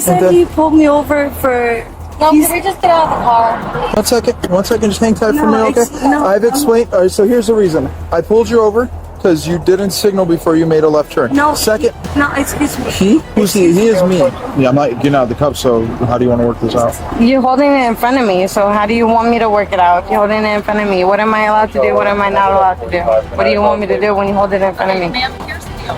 said he pulled me over for... No, can we just get out of the car? 1 second, just hang tight for me, okay? No, I've explained, all right, so here's the reason. I pulled you over because you didn't signal before you made a left turn. No. Second. No, excuse me. He? Who's he? He is me. Yeah, I'm not getting out of the cup, so how do you want to work this out? You're holding it in front of me, so how do you want me to work it out? If you're holding it in front of me, what am I allowed to do? What am I not allowed to do? What do you want me to do when you hold it in front of me? Ma'am, here's the deal.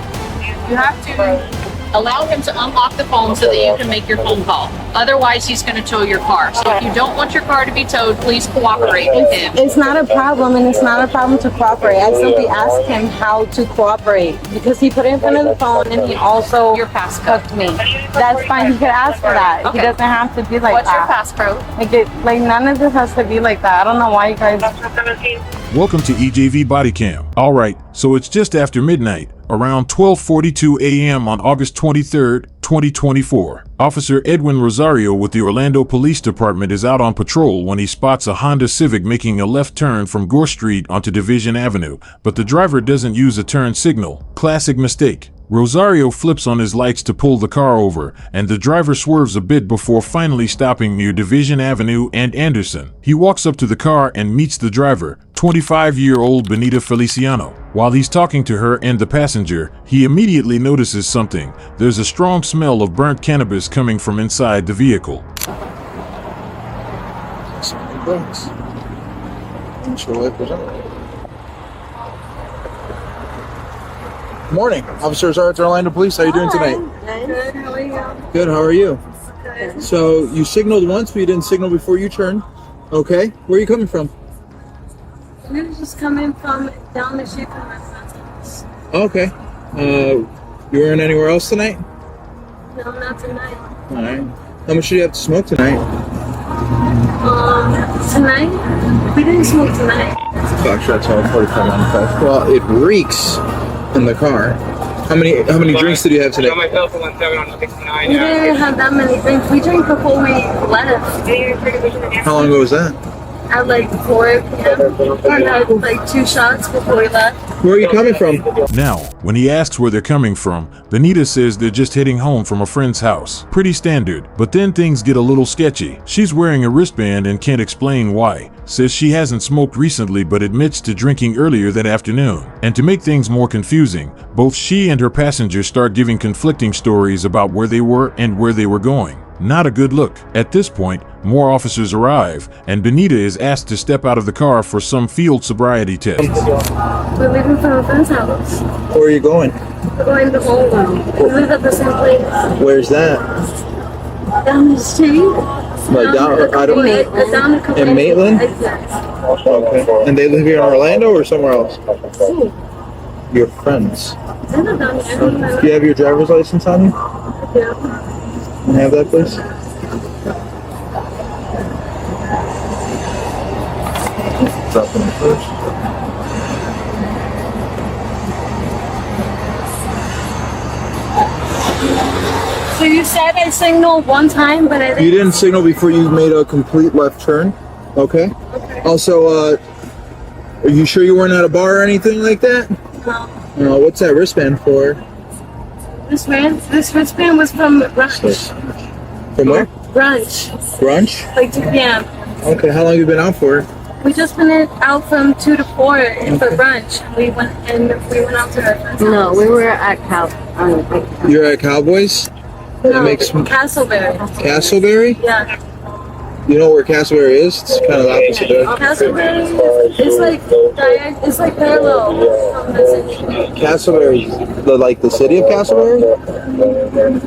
You have to allow him to unlock the phone so that you can make your phone call. Otherwise, he's going to tow your car. So if you don't want your car to be towed, please cooperate with him. It's not a problem, and it's not a problem to cooperate. I simply asked him how to cooperate because he put it in front of the phone and he also Your passcode. hooked me. That's fine. He could ask for that. Okay. He doesn't have to be like What's your that. passcode? Like none of this has to be like that. I don't know why you guys. Welcome to EJV BODYCAM. Alright, so it's just after midnight, around 12:42 a.m. on August 23rd, 2024. Officer Edwin Rosario with the Orlando Police Department is out on patrol when he spots a Honda Civic making a left turn from Gore Street onto Division Avenue, but the driver doesn't use a turn signal. Classic mistake. Rosario flips on his lights to pull the car over, and the driver swerves a bit before finally stopping near Division Avenue and Anderson. He walks up to the car and meets the driver, 25-year-old Benita Feliciano. While he's talking to her and the passenger, he immediately notices something. There's a strong smell of burnt cannabis coming from inside the vehicle. Morning, Officers at Orlando Police. How are you doing tonight? Good, how are you? Good, how are you? Good. So you signaled once, but you didn't signal before you turned. Okay, where are you coming from? We were just coming from down the street from my friend's house. Okay. You weren't anywhere else tonight? No, not tonight. All right. How much do you have to smoke tonight? Tonight? We didn't smoke tonight. Gosh, that's all 45 on the fast. Well, it reeks in the car. How many drinks did you have today? We didn't have that many drinks. We drank before we left. How long ago was that? At like 4 p.m. We had like 2 shots before we left. Where are you coming from? Now, when he asks where they're coming from, Benita says they're just heading home from a friend's house. Pretty standard, but then things get a little sketchy. She's wearing a wristband and can't explain why. Says she hasn't smoked recently but admits to drinking earlier that afternoon. And to make things more confusing, both she and her passenger start giving conflicting stories about where they were and where they were going. Not a good look. At this point, more officers arrive, and Benita is asked to step out of the car for some field sobriety tests. We're leaving from a friend's house. Where are you going? We're going to home. We live at the same place. Where's that? Down the street. Like down Down a couple in Maitland? Yes. Okay. And they live here in Orlando or somewhere else? Your friends. They're not down there. Do you have your driver's license on you? Yeah. Can I have that, please? Drop them first. So you said I signaled one time, but I didn't. You didn't signal before you made a complete left turn. Okay. Also, are you sure you weren't at a bar or anything like that? No. What's that wristband for? This wristband was from brunch. From where? Brunch. Brunch? Like 2 p.m. Okay, how long have you been out for? We just been out from 2 to 4 for brunch. We went out to our friend's No, house. we were at You're at Cowboys? No, makes- Castleberry. Castleberry? Yeah. You know where Castleberry is? It's kind of the opposite there. Castleberry is it's like parallel from the city. Castleberry, like the city of Castleberry?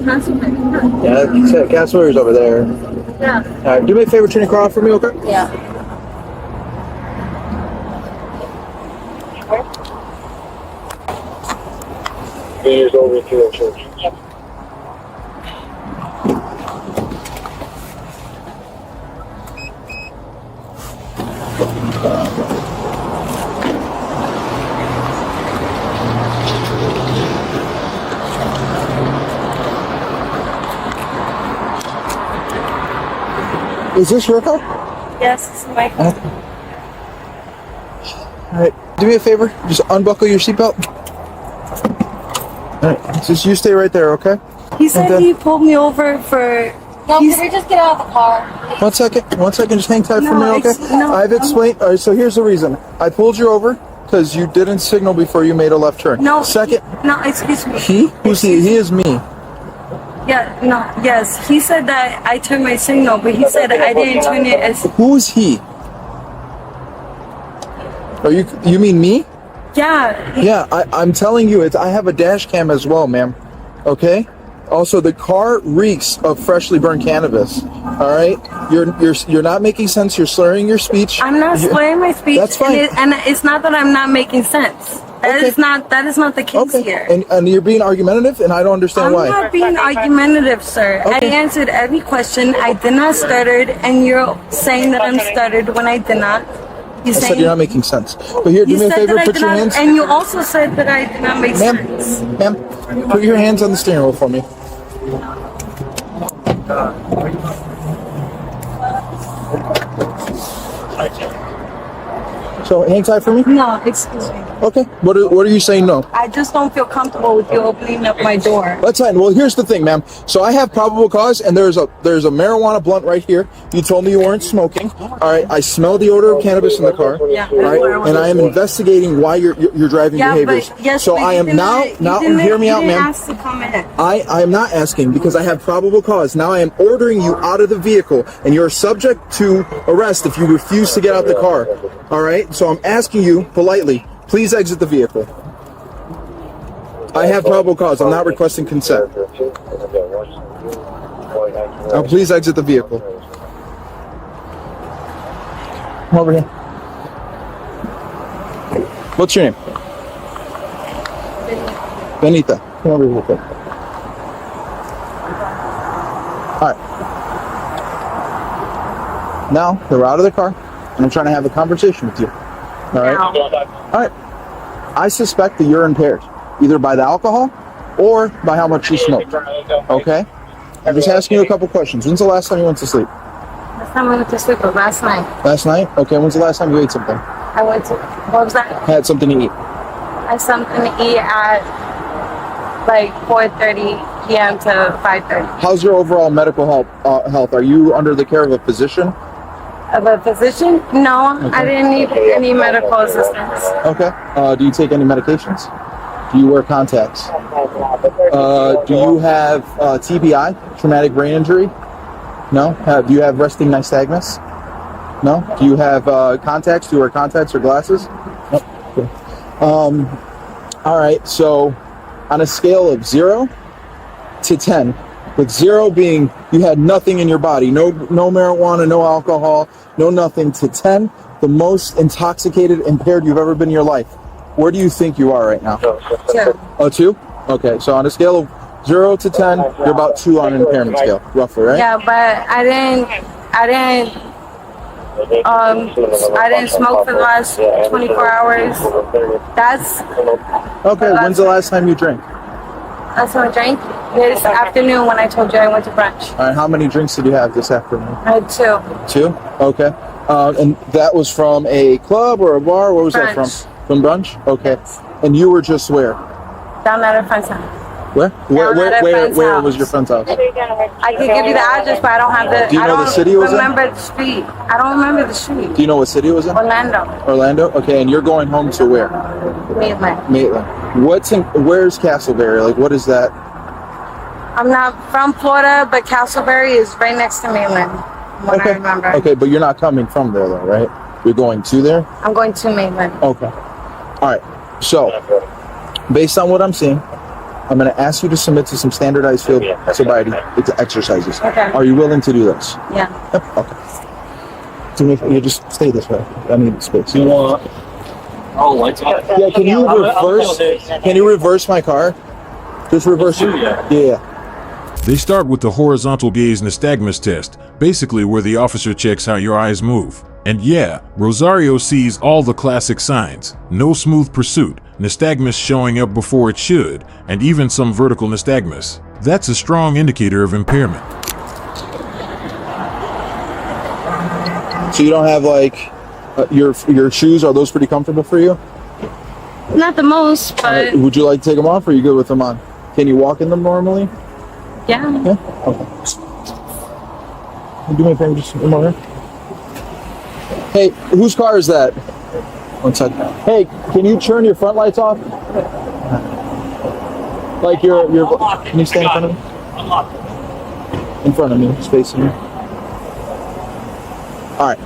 Castleberry. Yeah, Castleberry's over there. Yeah. Alright, do me a favor, turn your car off for me, okay? Yeah. Years over to the church. Is this your car? Yes, it's my car. Alright, do me a favor, just unbuckle your seatbelt. Alright, just you stay right there, okay? He said Okay. he pulled me over for. No, can we just get out of the car? 1 second, just hang tight for No, me, okay? no, I've explained. All right, so here's the reason. I pulled you over because you didn't signal before you made a left turn. No. Second, No, excuse me. he? Who's he? He is me. Yeah, no, yes. He said that I turned my signal, but he said I didn't turn it as. Who's he? Are you mean me? Yeah. Yeah, I'm telling you, I have a dash cam as well, ma'am. Okay? Also, the car reeks of freshly burned cannabis. All right? You're not making sense. You're slurring your speech. I'm not slurring my speech. That's fine. And it's not that I'm not making sense. That Okay. is not the case Okay. here. And you're being argumentative, and I don't understand I'm why. not being argumentative, sir. Okay. I answered every question. I did not stuttered, and you're saying that I'm stuttered when I did not. I said you're not making sense. But here, do You me a said favor, that I put did your not, hands. and you also said that I did not make sense. Ma'am, put your hands on the steering wheel for me. So hang tight for me. No, excuse me. Okay. What are you saying? No. I just don't feel comfortable with you opening up my door. That's fine. Well, here's the thing, ma'am. So I have probable cause, and there's a marijuana blunt right here. You told me you weren't smoking. All right. I smell the odor of cannabis in the car. Yeah. All right. And I am investigating why your driving Yeah, behaviors. but yes, So but I you am didn't- now. you Now didn't- hear me you out, didn't ma'am. ask to come in. I am not asking because I have probable cause. Now I am ordering you out of the vehicle, and you're subject to arrest if you refuse to get out the car. All right. So I'm asking you politely, please exit the vehicle. I have probable cause. I'm not requesting consent. Now please exit the vehicle. Come over here. What's your name? Benita. Come over here real quick. All right. Now that we're out of the car, and I'm trying to have a conversation with you. All right. All right. I suspect that you're impaired, either by the alcohol or by how much you smoke. Okay. I'm just asking you a couple questions. When's the last time you went to sleep? Last time I went to sleep was last night. Last night? Okay. When's the last time you ate something? I went to, what was that? Had something to eat. I had something to eat at like 4:30 p.m. to 5:30. How's your overall medical health? Are you under the care of a physician? Of a physician? No, I didn't need any medical assistance. Okay. Do you take any medications? Do you wear contacts? Do you have TBI, traumatic brain injury? No. Do you have resting nystagmus? No. Do you have contacts? Do you wear contacts or glasses? Nope. Okay. All right. So, on a scale of 0 to 10, with 0 being you had nothing in your body, no marijuana, no alcohol, no nothing, to 10, the most intoxicated, impaired you've ever been in your life. Where do you think you are right now? 2. Oh, 2? Okay, so on a scale of 0 to 10, you're about 2 on an impairment scale, roughly, right? Yeah, but I didn't smoke for the last 24 hours. That's Okay, when's the last time you drank? that's what I drank this afternoon when I told you I went to brunch. All right, how many drinks did you have this afternoon? I had 2. 2? Okay. And that was from a club or a bar? Where was that from? Brunch. From brunch? Okay. And you were just where? Down at a friend's house. Where? Where Down at a friend's was house. your friend's house? I could give you the address, but I don't have the. Do you know I don't the city it was in? remember the street. I don't remember the street. Do you know what city it was in? Orlando, Orlando? Okay, and you're going home to where? Maitland. Maitland. Where's Castleberry? Like, what is that? I'm not from Florida, but Castleberry is right next to Maitland. What I remember. Okay, but you're not coming from there though, right? You're going to there? I'm going to Maitland. Okay. All right. So, based on what I'm seeing, I'm going to ask you to submit to some standardized field sobriety exercises. Okay. Are you willing to do this? Yeah. Yep. Okay. Do me a favor, you just stay this way. I need space. You want all lights off? Yeah, can you reverse? Can you reverse my car? Just reverse it. Yeah. They start with the horizontal gaze nystagmus test, basically where the officer checks how your eyes move. And yeah, Rosario sees all the classic signs: no smooth pursuit, nystagmus showing up before it should, and even some vertical nystagmus. That's a strong indicator of impairment. So you don't have like your shoes? Are those pretty comfortable for you? Not the most, but Would you like to take them off, or are you good with them on? Can you walk in them normally? Yeah. Yeah? Okay. Do me a favor, just one more. Hey, whose car is that? One second. Hey, can you turn your front lights off? Like your can you stand in front of me? In front of me, just facing me. Alright.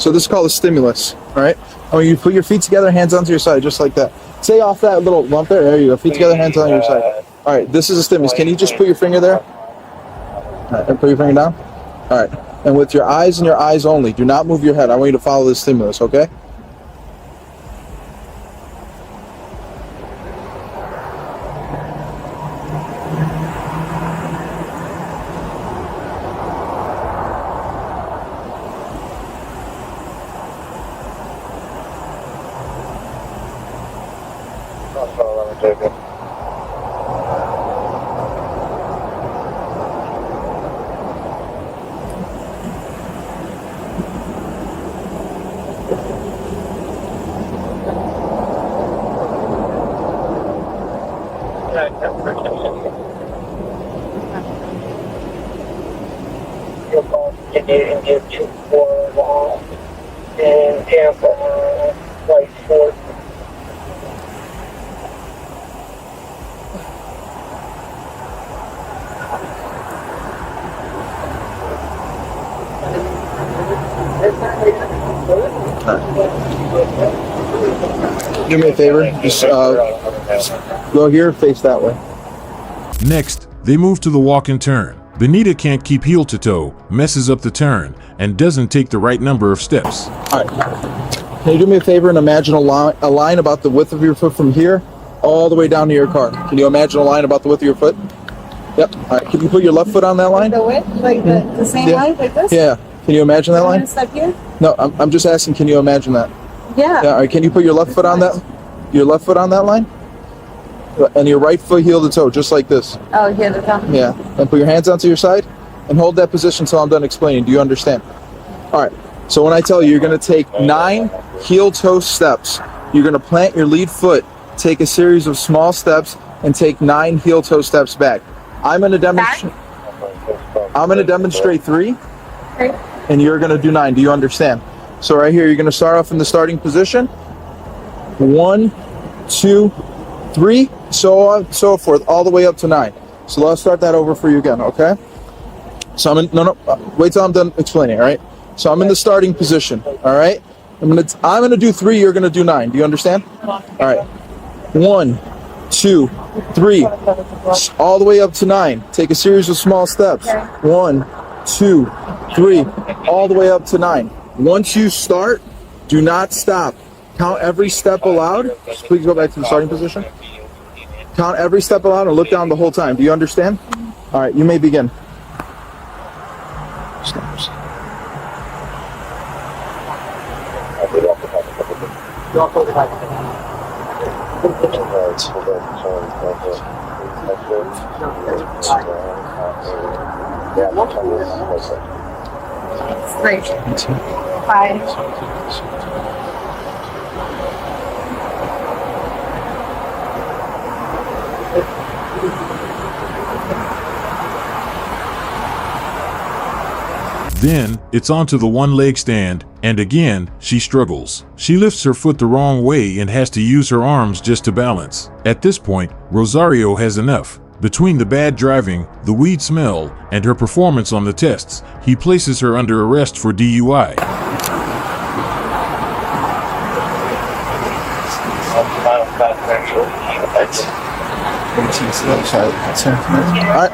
So this is called a stimulus. Alright? I want you to put your feet together, hands onto your side, just like that. Stay off that little lump there. There you go. Feet together, hands on your side. Alright, this is a stimulus. Can you just put your finger there? Alright, and put your finger down. Alright. And with your eyes and your eyes only, do not move your head. I want you to follow this stimulus, okay? Indian 2-4 long in Tampa, flight 4. Do me a favor, just go here, face that way. Next, they move to the walk and turn. Benita can't keep heel to toe, messes up the turn, and doesn't take the right number of steps. All right. Can you do me a favor and imagine a line about the width of your foot from here all the way down to your car? Can you imagine a line about the width of your foot? Yep. All right. Can you put your left foot on that line? The width, like the same Yeah. line, like this? Yeah. Can you imagine that I'm line? gonna step here? No, I'm just asking, can you imagine that? Yeah. Yeah. All right. Can you put your left foot on that? Your left foot on that line? And your right foot heel to toe, just like this. Oh, here the top. Yeah. And put your hands onto your side and hold that position until I'm done explaining. Do you understand? All right. So when I tell you, you're going to take 9 heel-toe steps. You're going to plant your lead foot, take a series of small steps, and take 9 heel-toe steps back. I'm going to demonstrate. I'm going to demonstrate 3, Okay. and you're going to do 9. Do you understand? So right here, you're going to start off in the starting position. 1, 2, 3, so on, so forth, all the way up to 9. So let's start that over for you again, okay? So I'm in, wait till I'm done explaining, all right? So I'm in the starting position, all right? I'm gonna do 3, you're gonna do 9. Do you understand? All right. 1, 2, 3, all the way up to 9. Take a series of small steps. 1, 2, 3, all the way up to 9. Once you start, do not stop. Count every step aloud. Just please go back to the starting position. Count every step aloud and look down the whole time. Do you understand? All right, you may begin. Steps. Great. 5. Then, it's onto the one-leg stand, and again, she struggles. She lifts her foot the wrong way and has to use her arms just to balance. At this point, Rosario has enough. Between the bad driving, the weed smell, and her performance on the tests, he places her under arrest for DUI. Alright,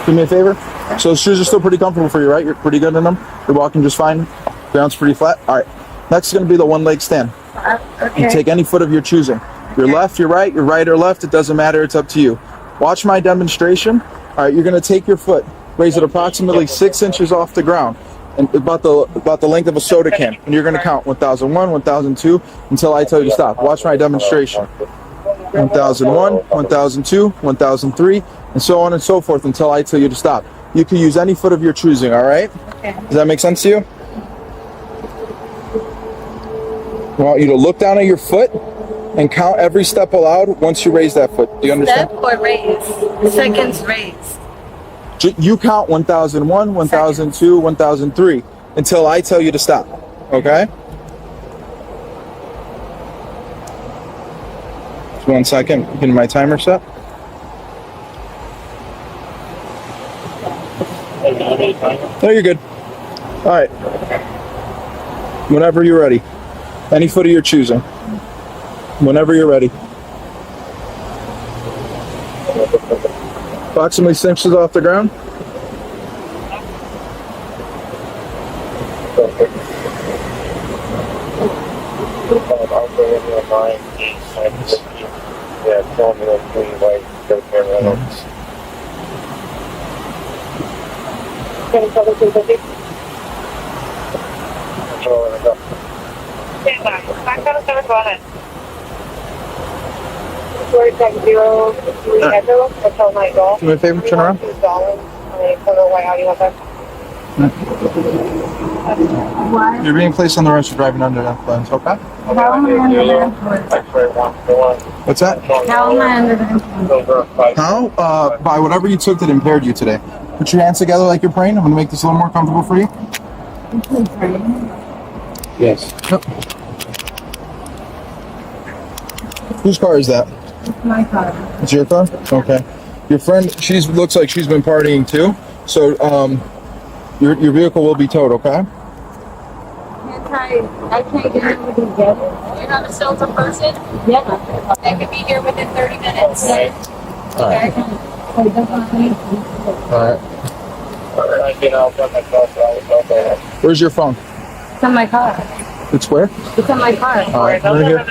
do me a favor. So the shoes are still pretty comfortable for you, right? You're pretty good in them? You're walking just fine? Ground's pretty flat? Alright, next is going to be the one-leg stand. Okay. You take any foot of your choosing. Your left, your right or left, it doesn't matter, it's up to you. Watch my demonstration. Alright, you're going to take your foot, raise it approximately 6 inches off the ground, and about the length of a soda can. And you're going to count 1001, 1002 until I tell you to stop. Watch my demonstration. 1001, 1002, 1003, and so on and so forth until I tell you to stop. You can use any foot of your choosing, all right? Okay. Does that make sense to you? I want you to look down at your foot and count every step aloud once you raise that foot. Do you understand? Step or raise? Seconds raise. You count 1001, 1002, 1003 until I tell you to stop. Okay? Just 1 second. Getting my timer set. No, you're good. All right. Whenever you're ready. Any foot of your choosing. Whenever you're ready. Approximately 6 inches off the ground. Do me a favor, turn around. You're being placed on the road for driving under the influence, okay? How am I under the influence? What's that? How am I under the influence? How? By whatever you took that impaired you today. Put your hands together like you're praying. I'm going to make this a little more comfortable for you. Yes. Yep. Whose car is that? It's my car. It's your car? Okay. Your friend, looks like she's been partying too. So, your vehicle will be towed, okay? I can't get over to get it. Do you have a silver person? Yeah. They could be here within 30 minutes. Alright. Alright. Where's your phone? It's in my car. It's where? It's in my car. Alright, over here.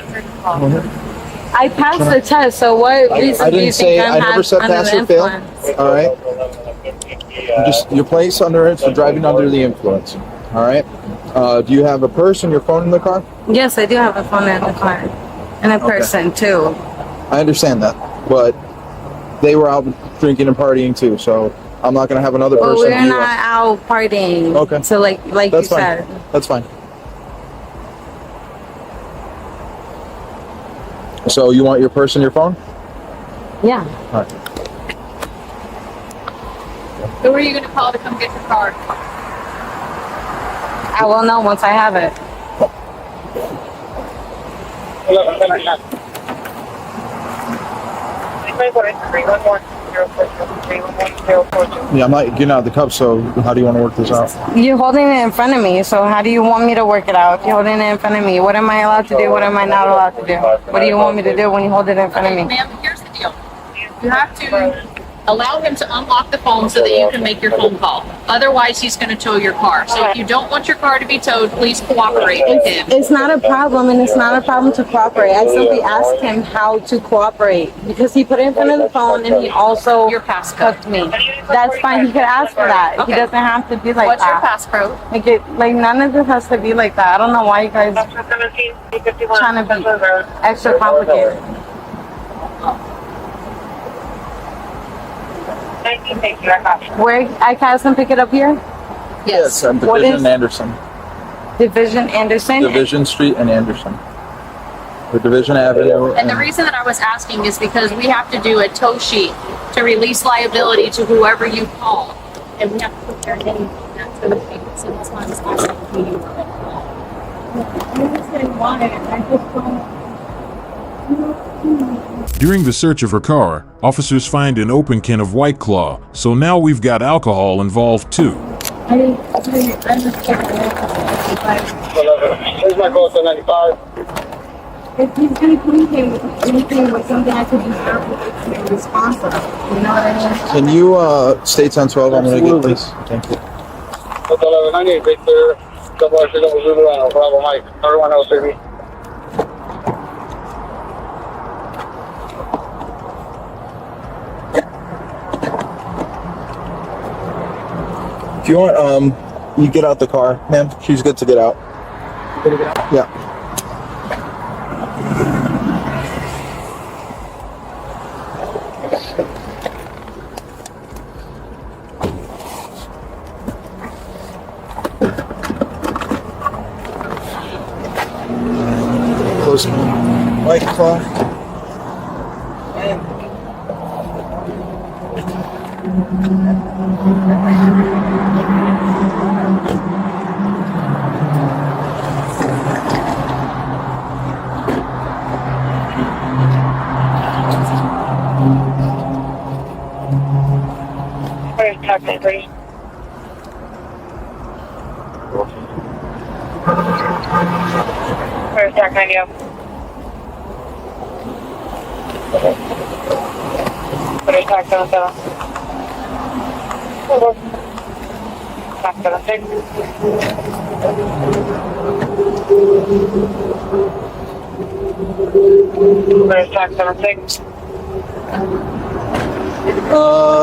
I passed the test, so what reason do you think I'm I never said under pass the or fail. influence? Alright. Just your place under it for driving under the influence. Alright. Do you have a purse and your phone in the car? Yes, I do have a phone in the car. And a person, too. I understand that. But they were out drinking and partying too, so I'm not gonna have another person. Well, we're not out partying. Okay. So like That's you fine. said. That's fine. So you want your purse and your phone? Yeah. All right. Who are you going to call to come get your car? I will know once I have it. Yeah, I'm not getting out of the cup, so how do you want to work this out? You're holding it in front of me, so how do you want me to work it out? If you're holding it in front of me, what am I allowed to do? What am I not allowed to do? What do you want me to do when you hold it in front of me? Ma'am, here's the deal. You have to allow him to unlock the phone so that you can make your phone call. Otherwise, he's going to tow your car. So if you don't want your car to be towed, please cooperate with him. It's not a problem, and it's not a problem to cooperate. I simply asked him how to cooperate because he put it in front of the phone and he also Your passcode. hooked me. That's fine. He could ask for that. Okay. He doesn't have to be like What's your that. passcode? Like none of this has to be like that. I don't know why you guys trying to be extra complicated. Where I can pick it up here? Yes, What Division is- and Anderson. Division Anderson. Division Street and Anderson. Or Division Avenue. And the reason that I was asking is because we have to do a tow sheet to release liability to whoever you call. And we have to put their name on that to the sheet. So that's why I was asking who you were. I understand why. I just don't. During the search of her car, officers find an open can of White Claw, so now we've got alcohol involved too. I understand. Here's my call to 95. If he's gonna communicate with anything with something I could just have to be responsible. You know what I mean? Can you stay 1012? I'm gonna get this. Thank you. That's 1190, Victor. Double R, double Zulu, and Bravo Mike. Everyone else, baby. If you want, you get out the car, ma'am. She's good to get out. Yeah. Close. White Claw. Where's Jack 90? Where's Jack 77? Jack 76. Where's Jack 76?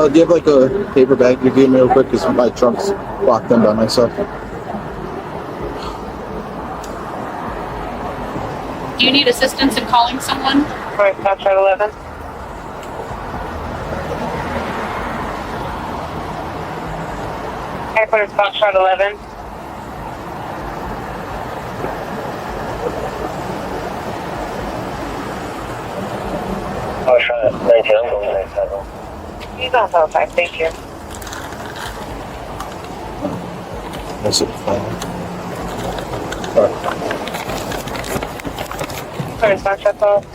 Do you have like a paper bag you give me real quick? Because my trunk's locked in by myself. Do you need assistance in calling someone? Where's Jack 11? Airport is Foxtrot 11. Foxtrot 19, I'm going 97. He's on 5, thank you. That's it. Where's Foxtrot 12?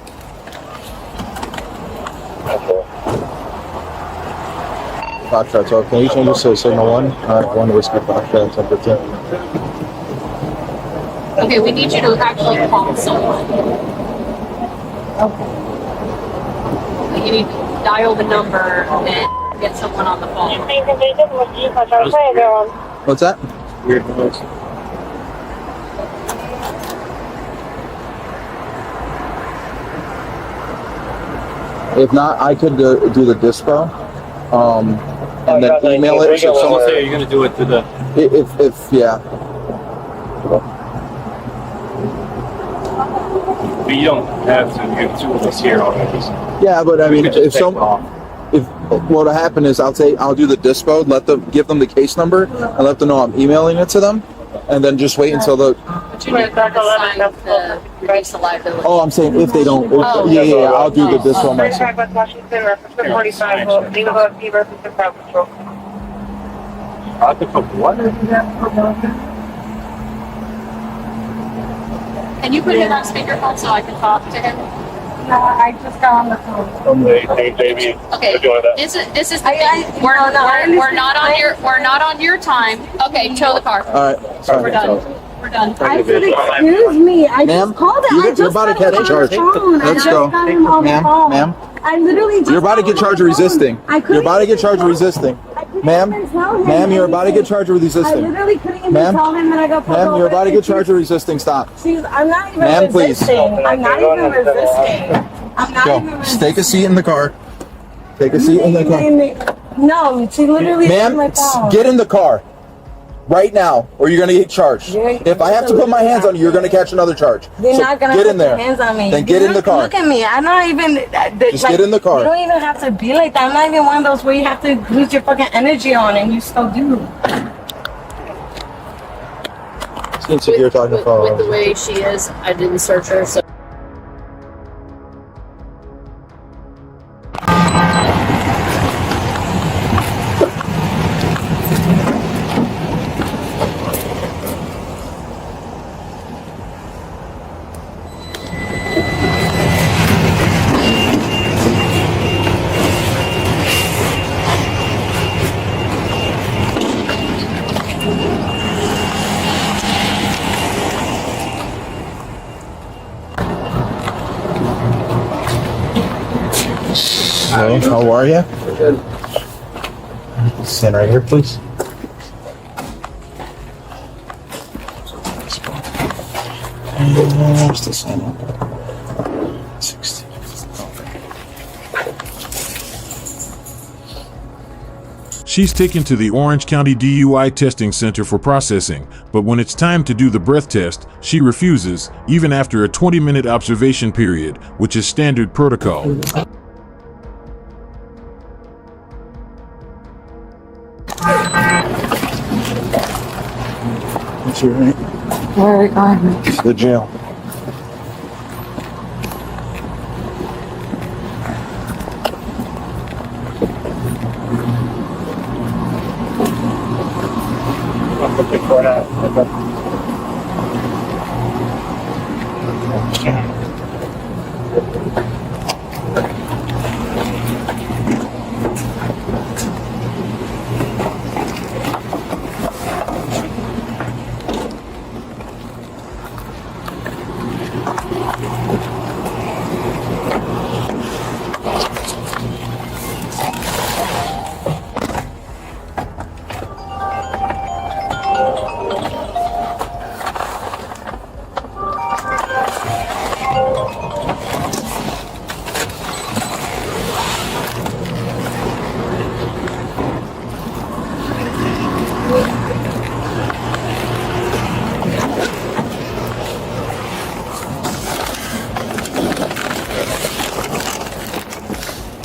Okay. Foxtrot 12. Can you change this to signal 1? I have 1 whiskey Foxtrot 10. Okay, we need you to actually call someone. Okay. You need to dial the number and get someone on the phone. What's that? Weird noise. If not, I could do the dispo, and then email it. So Someone say you're gonna do it to the. if yeah. But you don't have to. You have 2 of us here already. Yeah, but I mean, could just if take some, it off. if what'll happen is I'll do the dispo, give them the case number, and let them know I'm emailing it to them, and then just wait until the. But you need to sign the release of liability. Oh, I'm saying if they don't. Oh. Yeah. I'll do the dispo myself. Contact West Washington, reference to 45, leave about P reference to crowd control. I think of what? Can you put him on speakerphone so I can talk to him? No, I just got on the phone. Maybe. Okay. This is the thing. We're not on your time. Okay, tow the car. All right. Sorry. We're done. We're done. I said, excuse me. I Ma'am, just called it. you're about to catch a charge. Let's go. Ma'am. I literally just You're about to get charged with resisting. You're about to get charged with resisting. Ma'am, you're about to get charged with I resisting. literally couldn't even Ma'am? tell him that I got pulled over. Ma'am, you're about to get charged with resisting. Stop. I'm not even Ma'am, please. resisting. I'm not even resisting. I'm not even Go. resisting. Take a seat in the car. Take a seat in the car. No, she literally Ma'am, get in the car. Right now, or you're gonna get charged. If I have to put my hands on you, you're gonna catch another charge. You're So not gonna get put in there. your hands on me. Then get in the car. Look at me. I'm not even. Just get in the car. You don't even have to be like that. I'm not even one of those where you have to lose your fucking energy on, and you still do. Seems like you're talking With the way she is, I didn't search her, so. Hello, how are you? Good. Stand right here, please. Where's the sign up? 16. She's taken to the Orange County DUI testing center for processing, but when it's time to do the breath test, she refuses, even after a 20-minute observation period, which is standard protocol. What's your name? Where are we going? To the jail.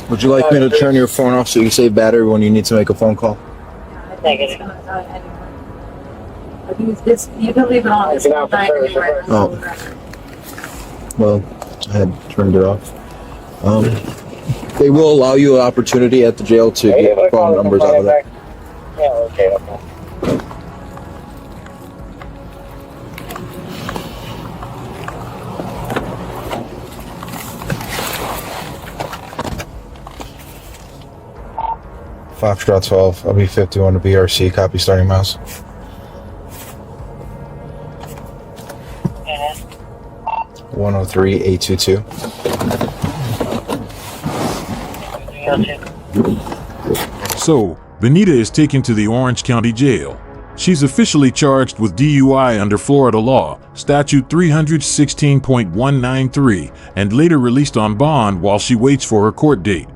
Would you like me to turn your phone off so you can save battery when you need to make a phone call? You can leave it on. It's not anywhere. Oh. Well, I had turned it off. They will allow you an opportunity at the jail to get phone numbers out of that. Yeah, okay, okay. Foxtrot 12, LB51 to BRC, copy starting mouse. Mhm. 103-822. So, Benita is taken to the Orange County Jail. She's officially charged with DUI under Florida law, statute 316.193, and later released on bond while she waits for her court date.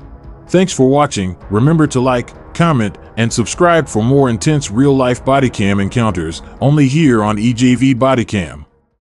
Thanks for watching. Remember to like, comment, and subscribe for more intense real-life body cam encounters only here on EJV BODYCAM.